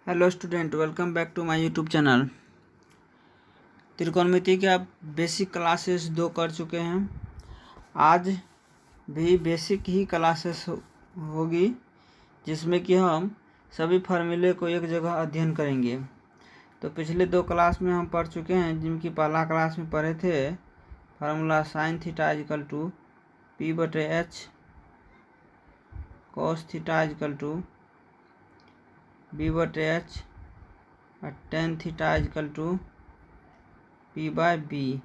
Hello student, welcome back to my YouTube channel. त्रिकोणमिति के आप बेसिक क्लासेस 2 कर चुके हैं। आज भी बेसिक ही क्लासेस होगी जिसमें कि हम सभी फार्मूले को एक जगह अध्ययन करेंगे। तो पिछले 2 क्लास में हम पढ़ चुके हैं, जिनकी पहला क्लास में पढ़े थे formula sine theta equal to P/H, cos theta equal to B/H और ten theta equal to P/B।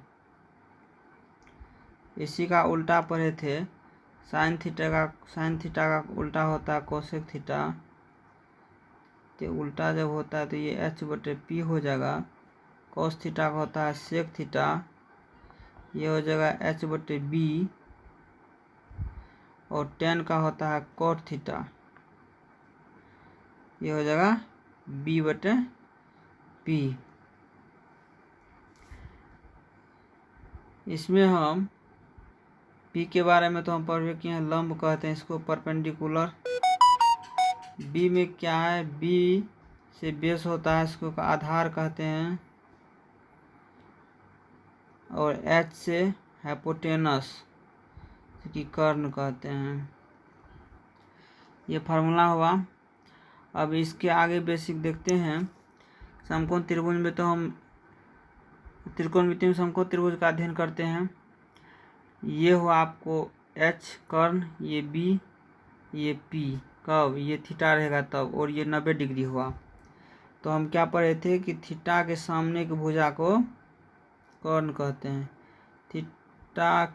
इसी का उल्टा पढ़े थे, साइन थीटा का उल्टा होता है कोसेक थीटा। तो उल्टा जब होता है तो ये H/P हो जाएगा। कॉस थीटा का होता है सेक थीटा, ये हो जाएगा H/B। और टेन का होता है कॉट थीटा, ये हो जाएगा B/P। इसमें हम P के बारे में तो हम पढ़ किए हैं, लंब कहते हैं इसको, परपेंडिकुलर। B में क्या है, B से बेस होता है, इसको आधार कहते हैं। और H से हाइपोटेनस की कर्ण कहते हैं। ये फार्मूला हुआ। अब इसके आगे बेसिक देखते हैं। समकोण त्रिभुज में तो हम त्रिकोणमिति में समकोण त्रिभुज का अध्ययन करते हैं। ये हुआ आपको H कर्ण, ये B, ये P, कब ये थीटा रहेगा तब, और ये 90 डिग्री हुआ। तो हम क्या पढ़े थे कि थीटा के सामने की भुजा को कर्ण कहते हैं। थीटा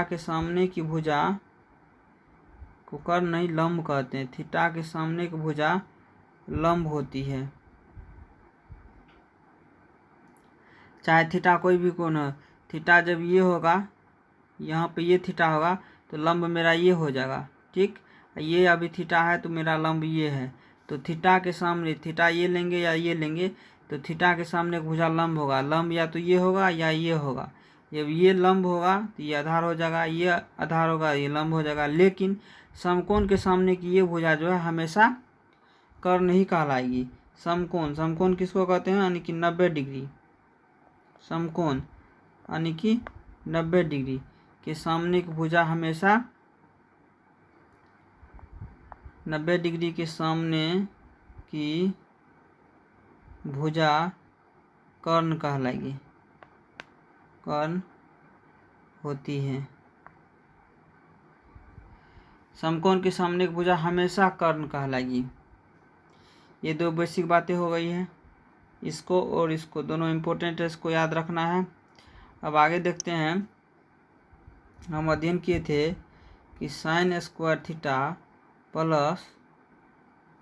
के सामने की भुजा को कर्ण नहीं, लंब कहते हैं। थीटा के सामने की भुजा लंब होती है, चाहे थीटा कोई भी कोण हो। थीटा जब ये होगा, यहाँ पे ये थीटा होगा तो लंब मेरा ये हो जाएगा, ठीक। ये अभी थीटा है तो मेरा लंब ये है। तो थीटा के सामने, थीटा ये लेंगे या ये लेंगे, तो थीटा के सामने भुजा लंब होगा। लंब या तो ये होगा या ये होगा। जब ये लंब होगा तो ये आधार हो जाएगा, ये आधार होगा, ये लंब हो जाएगा। लेकिन समकोण के सामने की ये भुजा जो है हमेशा कर्ण ही कहलाएगी। समकोण किसको कहते हैं, यानी कि 90 डिग्री। समकोण यानी कि 90 डिग्री के सामने की भुजा हमेशा 90 डिग्री के सामने की भुजा कर्ण कहलाएगी, कर्ण होती है। समकोण के सामने की भुजा हमेशा कर्ण कहलाएगी। ये 2 बेसिक बातें हो गई हैं। इसको और इसको दोनों इम्पोर्टेंट है, इसको याद रखना है। अब आगे देखते हैं। हम अध्ययन किए थे कि sine square theta plus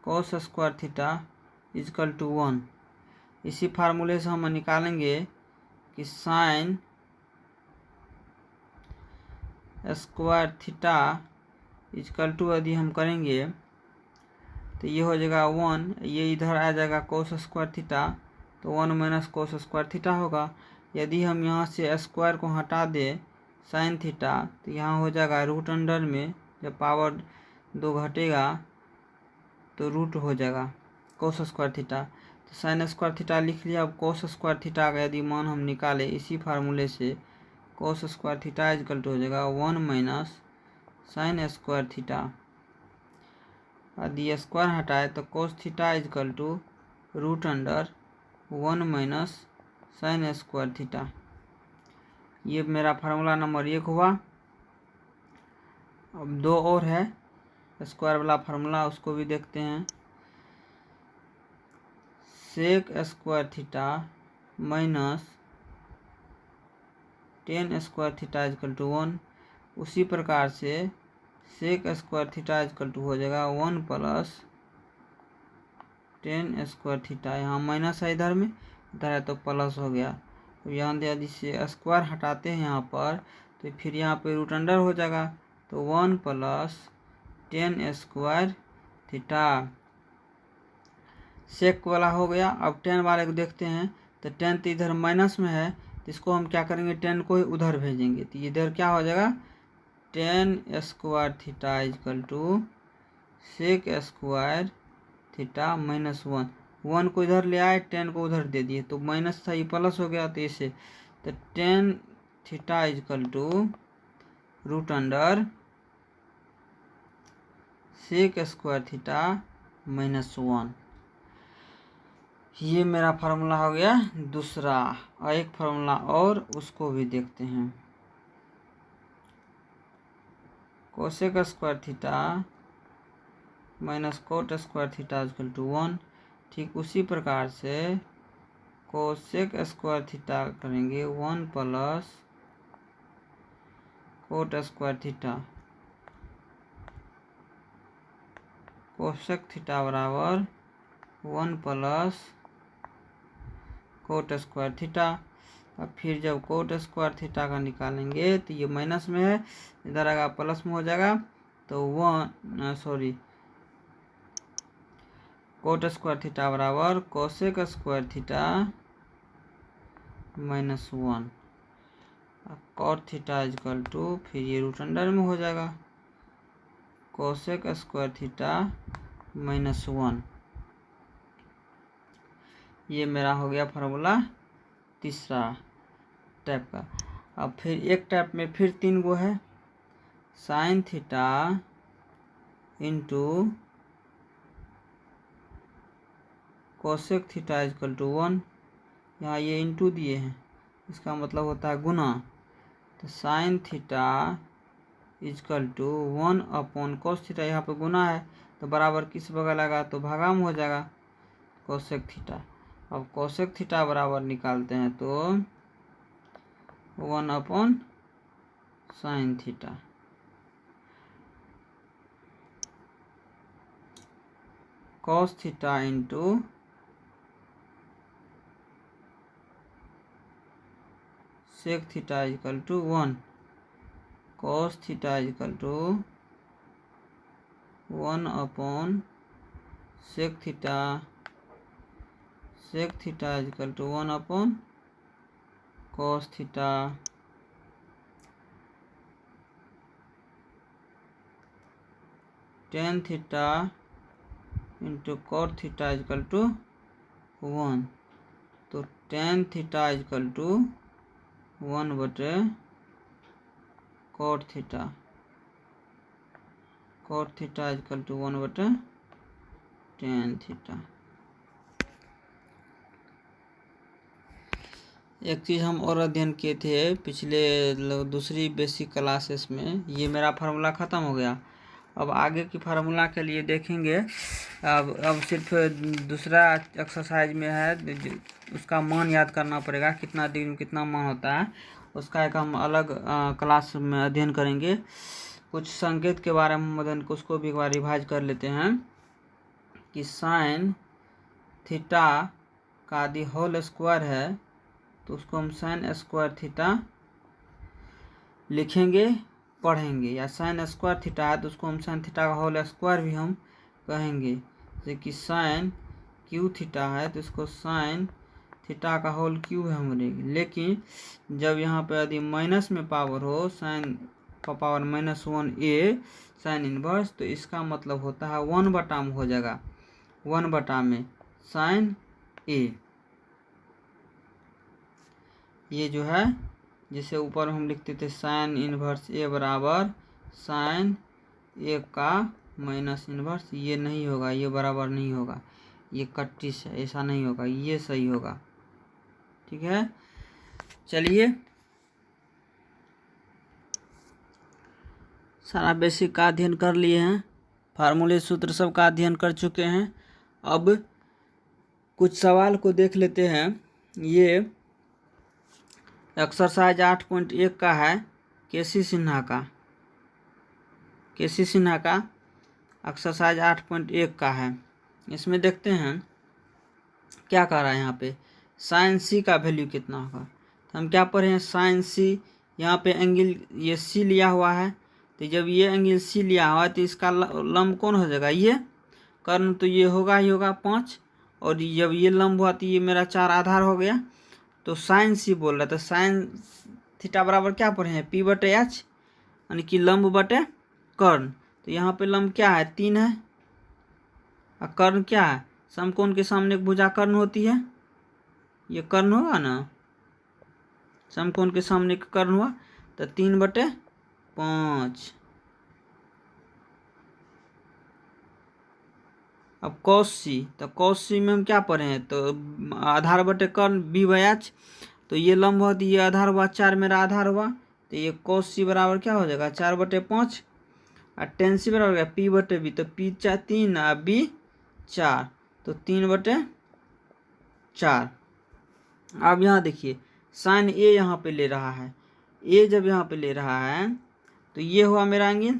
cos square theta equal to 1। इसी फार्मूले से हम निकालेंगे कि sine square theta equal to, यदि हम करेंगे तो ये हो जाएगा 1, ये इधर आ जाएगा कोस स्क्वायर थीटा, तो 1 माइनस कोस स्क्वायर थीटा होगा। यदि हम यहाँ से स्क्वायर को हटा दें साइन थीटा, तो यहाँ हो जाएगा रूट अंडर में, जब पावर 2 घटेगा तो रूट हो जाएगा कोस स्क्वायर थीटा। तो साइन स्क्वायर थीटा लिख लिया। अब कोस स्क्वायर थीटा का यदि मान हम निकालें इसी फार्मूले से, cos square theta equal to हो जाएगा 1 माइनस साइन स्क्वायर थीटा। यदि स्क्वायर हटाए तो cos theta equal to root under 1 minus sine square theta. ये मेरा फार्मूला नंबर 1 हुआ। अब 2 और है स्क्वायर वाला फार्मूला, उसको भी देखते हैं। Sec square theta minus tan square theta equal to 1। उसी प्रकार से sec square theta equal to हो जाएगा 1 प्लस टेन स्क्वायर थीटा। यहाँ माइनस है इधर में, इधर है तो प्लस हो गया। तो यहाँ यदि से स्क्वायर हटाते हैं यहाँ पर, तो फिर यहाँ पे रूट अंडर हो जाएगा, तो 1 प्लस टेन स्क्वायर थीटा। सेक वाला हो गया। अब टेन वाले को देखते हैं, तो टेन तो इधर माइनस में है, तो इसको हम क्या करेंगे, टेन को ही उधर भेजेंगे। तो इधर क्या हो जाएगा, tan square theta equal to sec square theta minus 1। 1 को इधर ले आए, 10 को उधर दे दिए, तो माइनस था ये प्लस हो गया, तो इसे तो tan theta equal to root under sec square theta minus 1। ये मेरा फार्मूला हो गया दूसरा। और एक फार्मूला और, उसको भी देखते हैं। Cosec square theta minus cot square theta equal to 1। ठीक उसी प्रकार से कोसेक स्क्वायर थीटा करेंगे 1 plus coat square theta. Cosec theta बराबर 1 प्लस कोट स्क्वायर थीटा। अब फिर जब कोट स्क्वायर थीटा का निकालेंगे तो ये माइनस में है, इधर आएगा प्लस में हो जाएगा, तो कोट स्क्वायर थीटा बराबर cosec square theta minus 1। Cot theta equal to, फिर ये रूट अंडर में हो जाएगा कोसेक स्क्वायर थीटा माइनस 1। ये मेरा हो गया फार्मूला तीसरा टाइप का। अब फिर एक टाइप में फिर 3 गो है, sine theta into cosec theta equal to 1। यहाँ ये इंटू दिए हैं, इसका मतलब होता है गुना, तो sine theta equal to 1 upon cos theta. यहाँ पे गुना है तो बराबर किस बगल आएगा, तो भागा में हो जाएगा कोसेक थीटा। अब कोसेक थीटा बराबर निकालते हैं तो 1 upon sine theta. Cos theta into sec theta equal to 1। Cos theta equal to 1 upon sec theta. Sec theta equal to 1 upon cos theta. Tan theta into cot theta equal to 1। तो tan theta equal to 1 बटे cot theta. Cot theta equal to 1 बटे tan theta. एक चीज़ हम और अध्ययन किए थे पिछले दूसरी बेसिक क्लासेस में, ये मेरा फार्मूला ख़त्म हो गया। अब आगे की फार्मूला के लिए देखेंगे। अब सिर्फ दूसरा एक्सरसाइज में है, उसका मान याद करना पड़ेगा, कितना डिग्री में कितना मान होता है, उसका एक हम अलग क्लास में अध्ययन करेंगे। कुछ संकेत के बारे में अध्ययन, उसको भी एक बार रिवाइज कर लेते हैं कि साइन थीटा का यदि होल स्क्वायर है तो उसको हम साइन स्क्वायर थीटा लिखेंगे, पढ़ेंगे। या साइन स्क्वायर थीटा है तो उसको हम साइन थीटा का होल स्क्वायर भी हम कहेंगे। जैसे कि साइन क्यू थीटा है तो इसको साइन थीटा का होल क्यू हम लेंगे। लेकिन जब यहाँ पे यदि माइनस में पावर हो, साइन का पावर -1a साइन इनवर्स, तो इसका मतलब होता है 1 बटा में हो जाएगा, 1 बटा में साइन ए। ये जो है, जैसे ऊपर हम लिखते थे साइन इनवर्स ए बराबर साइन ए का माइनस इनवर्स, ये नहीं होगा, ये बराबर नहीं होगा, ये कट्टिस है, ऐसा नहीं होगा, ये सही होगा। ठीक है, चलिए सारा बेसिक का अध्ययन कर लिए हैं, फार्मूले सूत्र सब का अध्ययन कर चुके हैं। अब कुछ सवाल को देख लेते हैं। ये एक्सरसाइज 8.1 का है, केसी सिन्हा का। केसी सिन्हा का एक्सरसाइज 8.1 का है। इसमें देखते हैं क्या कह रहा है। यहाँ पे साइन सी का वैल्यू कितना होगा, तो हम क्या पढ़े हैं, साइन सी। यहाँ पे एंगल ये सी लिया हुआ है, तो जब ये एंगल सी लिया हुआ है तो इसका लंब कौन हो जाएगा, ये कर्ण, तो ये होगा ही होगा 5। और जब ये लंब हुआ तो ये मेरा 4 आधार हो गया। तो साइन सी बोल रहा था, साइन थीटा बराबर क्या पढ़े हैं, P/H, यानी कि लंब बटे कर्ण। तो यहाँ पे लंब क्या है, 3 है, और कर्ण क्या है, समकोण के सामने एक भुजा कर्ण होती है, ये कर्ण होगा ना, समकोण के सामने एक कर्ण हुआ, तो 3/5। अब cos c, तो cos c में हम क्या पढ़े हैं, तो आधार बटे कर्ण b/h, तो ये लंब हुआ, तो ये आधार हुआ 4, मेरा आधार हुआ, तो ये cos c बराबर क्या हो जाएगा 4/5, और tan c बराबर क्या p/b, तो p 3 और b 4, तो 3/4। अब यहाँ देखिए साइन a यहाँ पे ले रहा है, a जब यहाँ पे ले रहा है तो ये हुआ मेरा एंगल,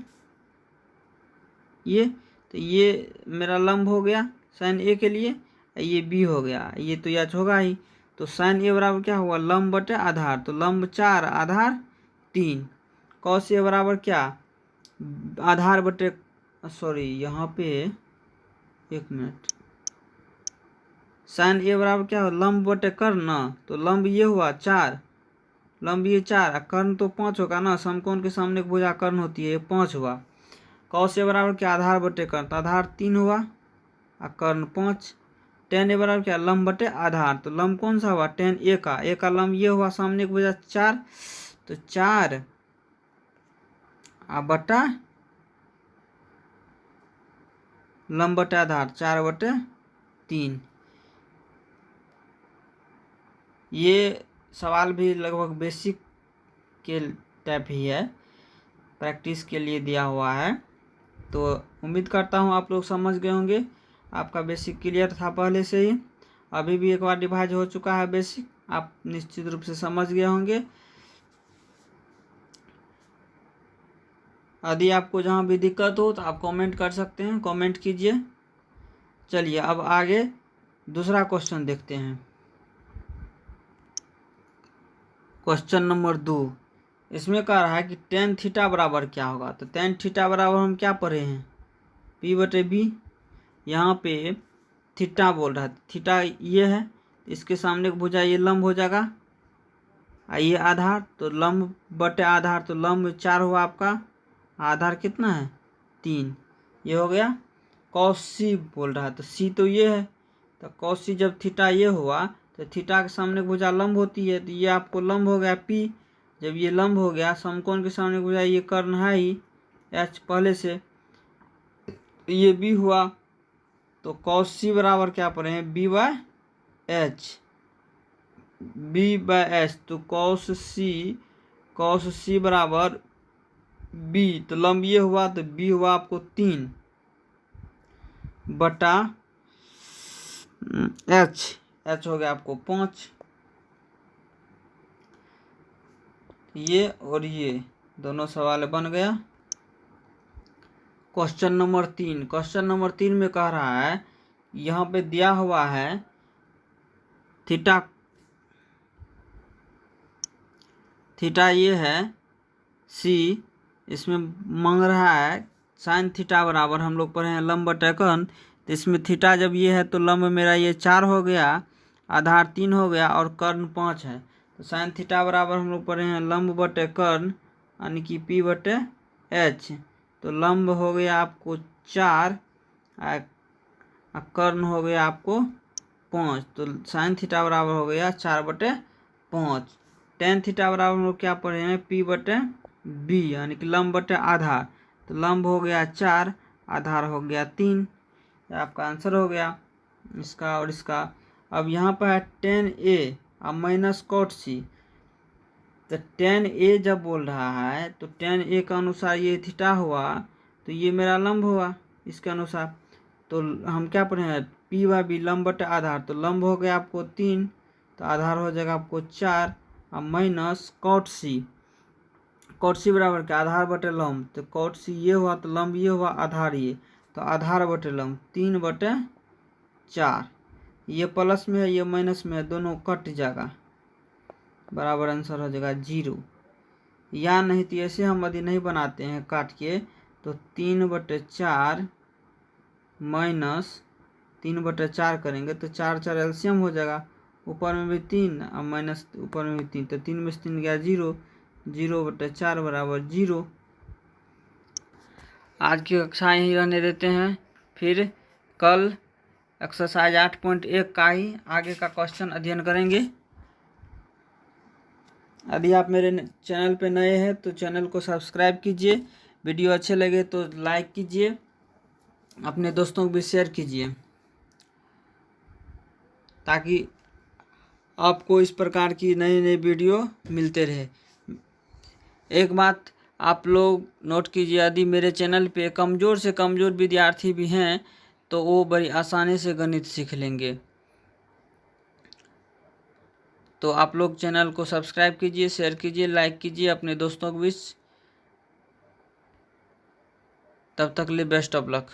ये तो ये मेरा लंब हो गया साइन a के लिए, ये b हो गया, ये तो h होगा ही, तो साइन a बराबर क्या हुआ लंब बटे आधार, तो लंब 4 आधार 3, कॉस a बराबर क्या आधार बटे, सॉरी यहाँ पे 1 मिनट, साइन a बराबर क्या हो लंब बटे कर्ण, तो लंब ये हुआ 4, लंब ये 4, कर्ण तो 5 होगा ना, समकोण के सामने एक भुजा कर्ण होती है, ये 5 हुआ। कॉस ए बराबर क्या आधार बटे कर्ण, तो आधार 3 हुआ और कर्ण 5। टेन ए बराबर क्या लंब बटे आधार, तो लंब कौन सा हुआ टेन ए का लंब ये हुआ, सामने एक भुजा 4, तो 4 बटा लंब बटे आधार 4/3। ये सवाल भी लगभग बेसिक के टाइप ही है, प्रैक्टिस के लिए दिया हुआ है, तो उम्मीद करता हूँ आप लोग समझ गए होंगे, आपका बेसिक क्लियर था पहले से ही, अभी भी एक बार डिवाइड हो चुका है बेसिक, आप निश्चित रूप से समझ गए होंगे। यदि आपको जहाँ भी दिक्कत हो तो आप कमेंट कर सकते हैं, कमेंट कीजिए। चलिए अब आगे दूसरा क्वेश्चन देखते हैं, क्वेश्चन नंबर 2। इसमें कह रहा है कि टेन थीटा बराबर क्या होगा, तो टेन थीटा बराबर हम क्या पढ़े हैं p/b, यहाँ पे थीटा बोल रहा है, थीटा ये है, इसके सामने एक भुजा ये लंब हो जाएगा, ये आधार, तो लंब बटे आधार, तो लंब 4 हुआ आपका, आधार कितना है 3, ये हो गया। cos c बोल रहा है, तो c तो ये है, तो cos c जब थीटा ये हुआ तो थीटा के सामने भुजा लंब होती है, तो ये आपको लंब हो गया p, जब ये लंब हो गया समकोण के सामने भुजा ये कर्ण है ही h पहले से, ये b हुआ, तो cos c बराबर क्या पढ़े हैं b/h, तो cos c बराबर b, तो लंब ये हुआ, तो b हुआ आपको 3 बटा h हो गया आपको 5, ये और ये दोनों सवाल बन गया। क्वेश्चन नंबर 3, क्वेश्चन नंबर 3 में कह रहा है, यहाँ पे दिया हुआ है थीटा ये है c, इसमें मांग रहा है साइन थीटा बराबर, हम लोग पढ़े हैं लंब बटे कर्ण, तो इसमें थीटा जब ये है तो लंब मेरा ये 4 हो गया, आधार 3 हो गया और कर्ण 5 है, तो साइन थीटा बराबर हम लोग पढ़े हैं लंब बटे कर्ण यानी कि p/h, तो लंब हो गया आपको 4 कर्ण हो गया आपको 5, तो साइन थीटा बराबर हो गया 4/5। टेन थीटा बराबर हम लोग क्या पढ़े हैं p/b यानी कि लंब बटे आधार, तो लंब हो गया 4, आधार हो गया 3, आपका आंसर हो गया इसका और इसका। अब यहाँ पर है टेन ए अब माइनस cot c, तो टेन ए जब बोल रहा है तो टेन ए का अनुसार ये थीटा हुआ, तो ये मेरा लंब हुआ इसके अनुसार, तो हम क्या पढ़े हैं p/b लंब बटे आधार, तो लंब हो गया आपको 3, तो आधार हो जाएगा आपको 4 और माइनस cot c बराबर क्या आधार बटे लंब, तो cot c ये हुआ, तो लंब ये हुआ, आधार ये, तो आधार बटे लंब 3/4, ये प्लस में है ये माइनस में है, दोनों कट जाएगा, बराबर आंसर हो जाएगा 0। या नहीं तो ऐसे हम यदि नहीं बनाते हैं काट के, तो 3/4 माइनस 3/4 करेंगे तो 4 एलसीएम हो जाएगा, ऊपर में भी 3 और माइनस ऊपर में भी 3, तो 3 में से 3 गया 0, 0/4 बराबर 0। आज की कक्षा यहीं रहने देते हैं, फिर कल एक्सरसाइज 8.1 का ही आगे का क्वेश्चन अध्ययन करेंगे। यदि आप मेरे चैनल पे नए हैं तो चैनल को सब्सक्राइब कीजिए, वीडियो अच्छे लगे तो लाइक कीजिए, अपने दोस्तों को भी शेयर कीजिए ताकि आपको इस प्रकार की नई नई वीडियो मिलते रहे। एक बात आप लोग नोट कीजिए, यदि मेरे चैनल पे कमज़ोर से कमज़ोर विद्यार्थी भी हैं तो वो बड़ी आसानी से गणित सीख लेंगे। तो आप लोग चैनल को सब्सक्राइब कीजिए, शेयर कीजिए, लाइक कीजिए अपने दोस्तों के बीच। तब तक के लिए बेस्ट ऑफ लक।